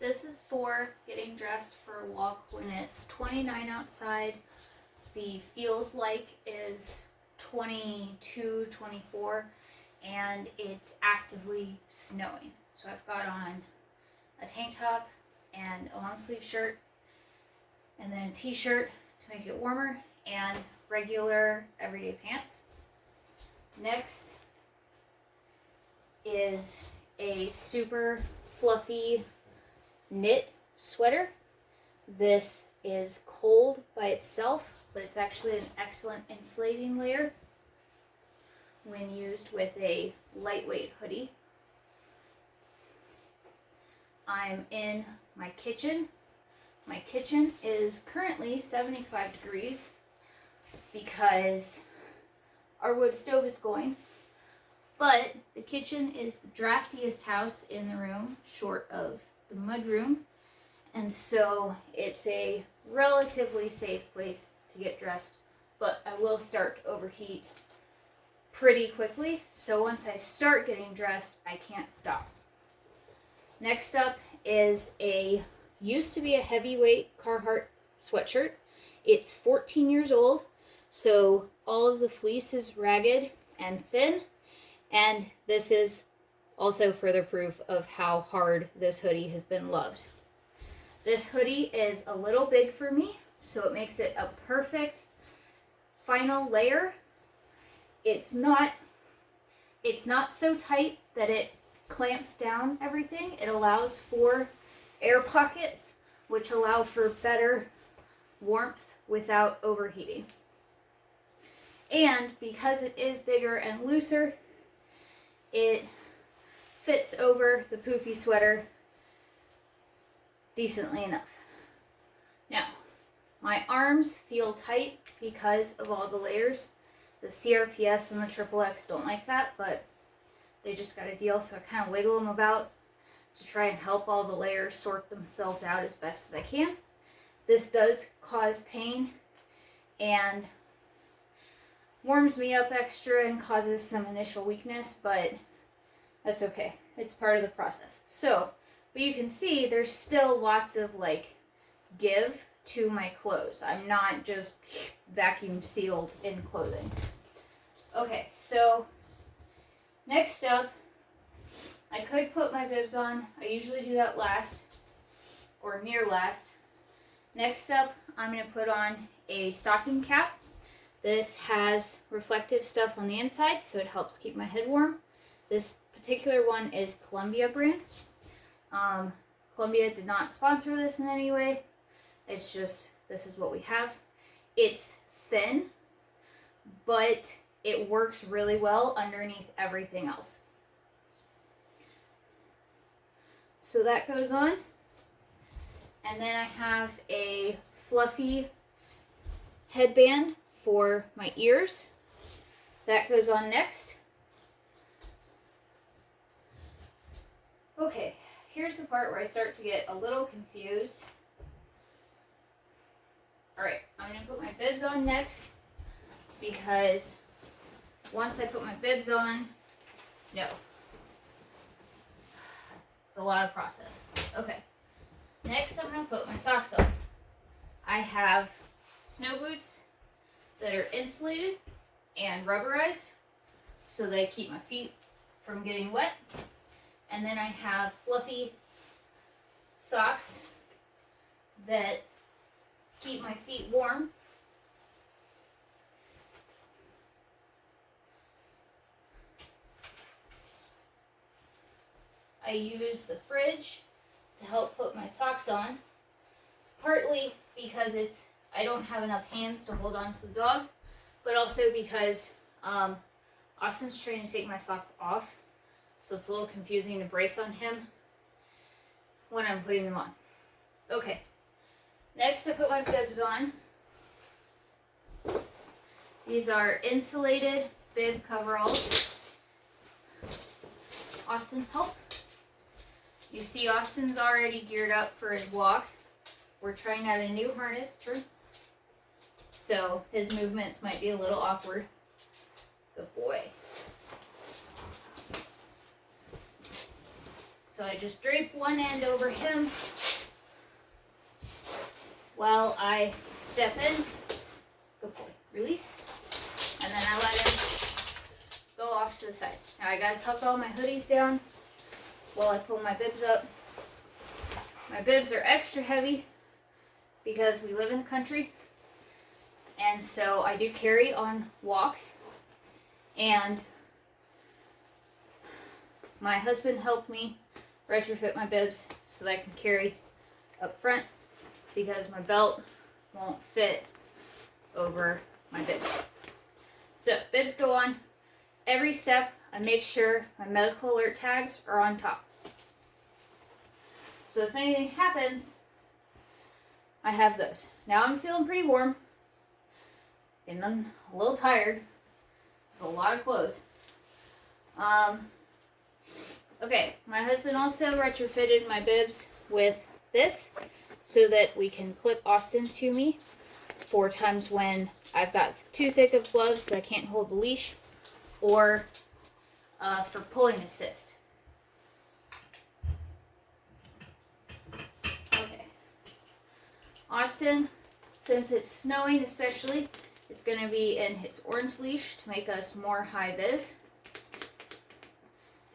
This is for getting dressed for a walk when it's 29 outside. The feels like is 22, 24, and it's actively snowing. So I've got on a tank top and a long sleeve shirt, and then a t-shirt to make it warmer, and regular everyday pants. Next is a super fluffy knit sweater. This is cold by itself, but it's actually an excellent insulating layer when used with a lightweight hoodie. I'm in my kitchen. My kitchen is currently 75 degrees because our wood stove is going, but the kitchen is the draftiest house in the room, short of the mudroom, and so it's a relatively safe place to get dressed, but I will start to overheat pretty quickly, so once I start getting dressed, I can't stop. Next up is used to be a heavyweight Carhartt sweatshirt. It's 14 years old, so all of the fleece is ragged and thin, and this is also further proof of how hard this hoodie has been loved. This hoodie is a little big for me, so it makes it a perfect final layer. It's not so tight that it clamps down everything. It allows for air pockets, which allow for better warmth without overheating. And because it is bigger and looser, it fits over the poofy sweater decently enough. Now, my arms feel tight because of all the layers. The CRPS and the XXX don't like that, but they just got a deal, so I kind of wiggle them about to try and help all the layers sort themselves out as best as I can. This does cause pain and warms me up extra and causes some initial weakness, but that's okay. It's part of the process. So, but you can see there's still lots of give to my clothes. I'm not just vacuum sealed in clothing. Okay, so next up, I could put my bibs on. I usually do that last, or near last. Next up, I'm going to put on a stocking cap. This has reflective stuff on the inside, so it helps keep my head warm. This particular one is Columbia brand. Columbia did not sponsor this in any way. It's just, this is what we have. It's thin, but it works really well underneath everything else. So that goes on. And then I have a fluffy headband for my ears. That goes on next. Okay, here's the part where I start to get a little confused. Alright, I'm going to put my bibs on next, because once I put my bibs on, no. It's a lot of process. Okay, next I'm going to put my socks on. I have snow boots that are insulated and rubberized, so they keep my feet from getting wet. And then I have fluffy socks that keep my feet warm. I use the fridge to help put my socks on, partly because I don't have enough hands to hold on to the dog, but also because Austin's trying to take my socks off, so it's a little confusing to brace on him when I'm putting them on. Okay, next I put my bibs on. These are insulated bib coveralls. Austin, help. You see Austin's already geared up for his walk. We're trying out a new harness, so his movements might be a little awkward. Good boy. So I just drape one end over him while I step in. Good boy. Release. And then I let him go off to the side. Now I gotta tuck all my hoodies down while I pull my bibs up. My bibs are extra heavy because we live in the country. And so I do carry on walks. And my husband helped me retrofit my bibs so that I can carry up front because my belt won't fit over my bibs. So bibs go on. Every step I make sure my medical alert tags are on top. So if anything happens, I have those. Now I'm feeling pretty warm. Getting a little tired. It's a lot of clothes. Okay, my husband also retrofitted my bibs with this so that we can clip Austin to me for times when I've got too thick of gloves that I can't hold the leash, or for pulling assist. Okay. Austin, since it's snowing especially, is going to be in his orange leash to make us more high vis.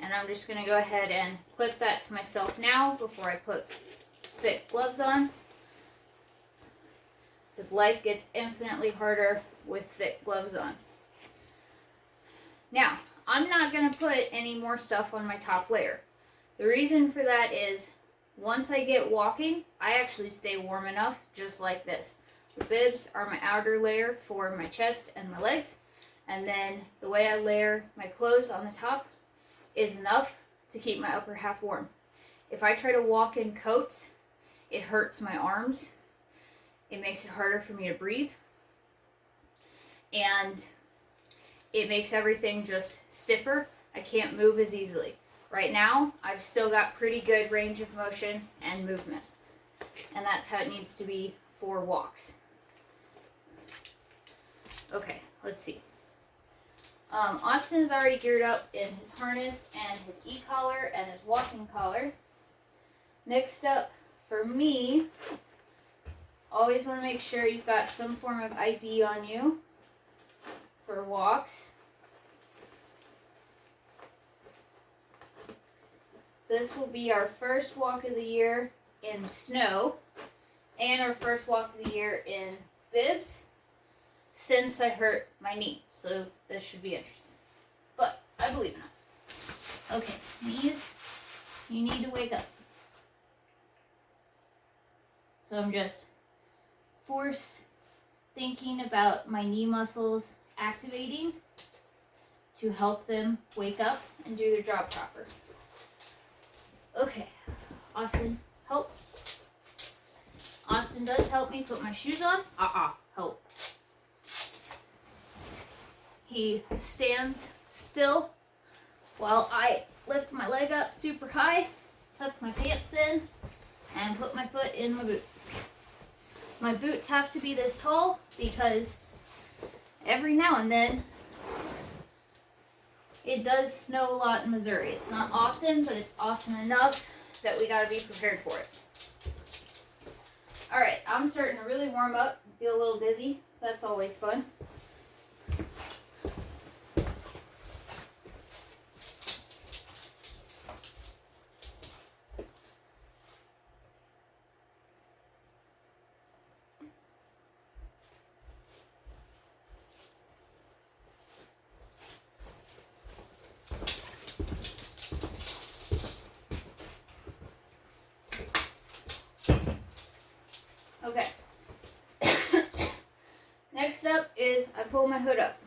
And I'm just going to go ahead and clip that to myself now before I put thick gloves on. Because life gets infinitely harder with thick gloves on. Now, I'm not going to put any more stuff on my top layer. The reason for that is once I get walking, I actually stay warm enough just like this. The bibs are my outer layer for my chest and my legs. And then the way I layer my clothes on the top is enough to keep my upper half warm. If I try to walk in coats, it hurts my arms. It makes it harder for me to breathe. And it makes everything just stiffer. I can't move as easily. Right now, I've still got pretty good range of motion and movement. And that's how it needs to be for walks. Okay, let's see. Austin is already geared up in his harness and his e-collar and his walking collar. Next up, for me, always want to make sure you've got some form of ID on you for walks. This will be our first walk of the year in snow and our first walk of the year in bibs since I hurt my knee. So this should be interesting. But I believe in us. Okay, knees, you need to wake up. So I'm just force thinking about my knee muscles activating to help them wake up and do their job proper. Okay, Austin, help. Austin does help me put my shoes on. Help. He stands still while I lift my leg up super high, tuck my pants in, and put my foot in my boots. My boots have to be this tall because every now and then it does snow a lot in Missouri. It's not often, but it's often enough that we gotta be prepared for it. Alright, I'm starting to really warm up, feel a little dizzy. That's always fun. Okay. Next up is I pull my hood up.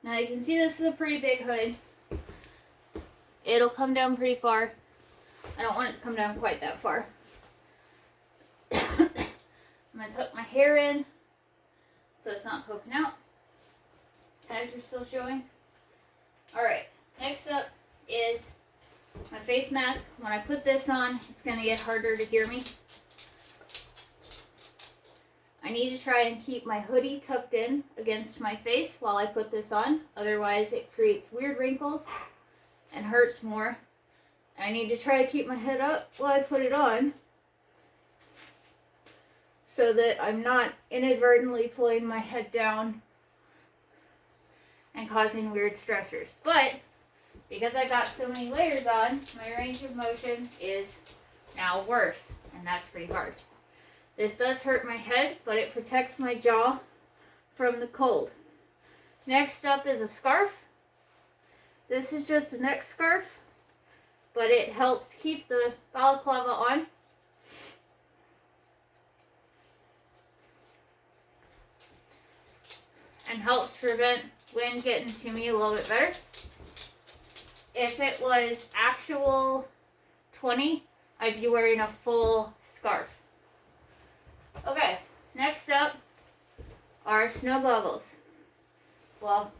Now you can see this is a pretty big hood. It'll come down pretty far. I don't want it to come down quite that far. I'm going to tuck my hair in so it's not poking out. Tags are still showing. Alright, next up is my face mask. When I put this on, it's going to get harder to hear me. I need to try and keep my hoodie tucked in against my face while I put this on. Otherwise, it creates weird wrinkles and hurts more. I need to try to keep my head up while I put it on so that I'm not inadvertently pulling my head down and causing weird stressors. But because I got so many layers on, my range of motion is now worse, and that's pretty hard. This does hurt my head, but it protects my jaw from the cold. Next up is a scarf. This is just a neck scarf, but it helps keep the balaclava on. And helps prevent wind getting to me a little bit better. If it was actual 20, I'd be wearing a full scarf. Okay, next up are snow goggles. Well,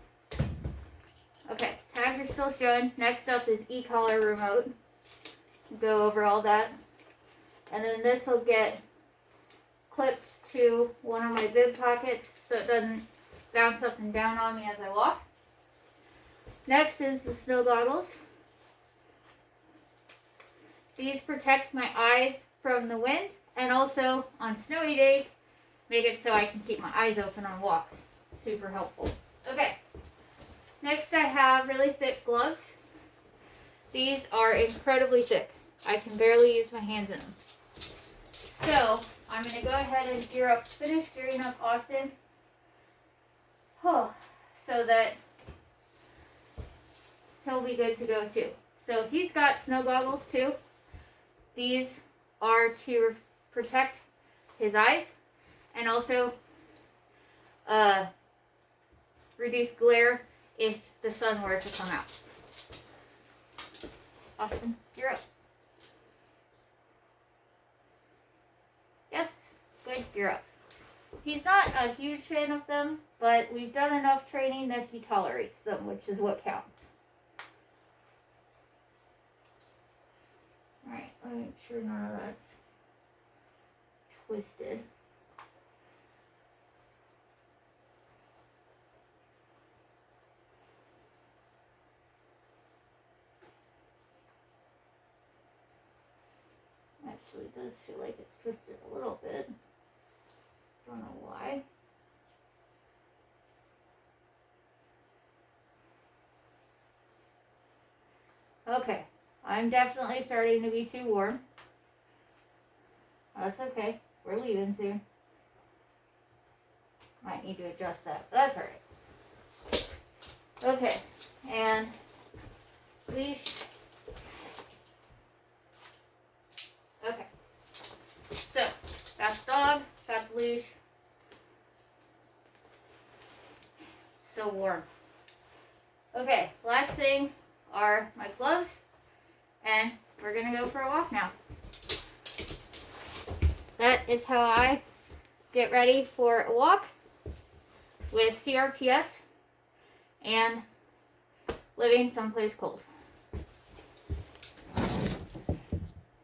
okay, tags are still showing. Next up is e-collar remote. Go over all that. And then this will get clipped to one of my bib pockets so it doesn't bounce up and down on me as I walk. Next is the snow goggles. These protect my eyes from the wind, and also on snowy days make it so I can keep my eyes open on walks. Super helpful. Okay, next I have really thick gloves. These are incredibly thick. I can barely use my hands in them. So I'm going to go ahead and finish gearing up Austin. So that he'll be good to go too. So he's got snow goggles too. These are to protect his eyes and also reduce glare if the sun were to come out. Austin, you're up. Yes, good, you're up. He's not a huge fan of them, but we've done enough training that he tolerates them, which is what counts. Alright, let me make sure none of that's twisted. Actually, it does feel like it's twisted a little bit. Don't know why. Okay, I'm definitely starting to be too warm. That's okay. We're leaving soon. Might need to adjust that, but that's alright. Okay, and leash. Okay, so got the dog, got the leash. So warm. Okay, last thing are my gloves, and we're gonna go for a walk now. That is how I get ready for a walk with CRPS and living someplace cold.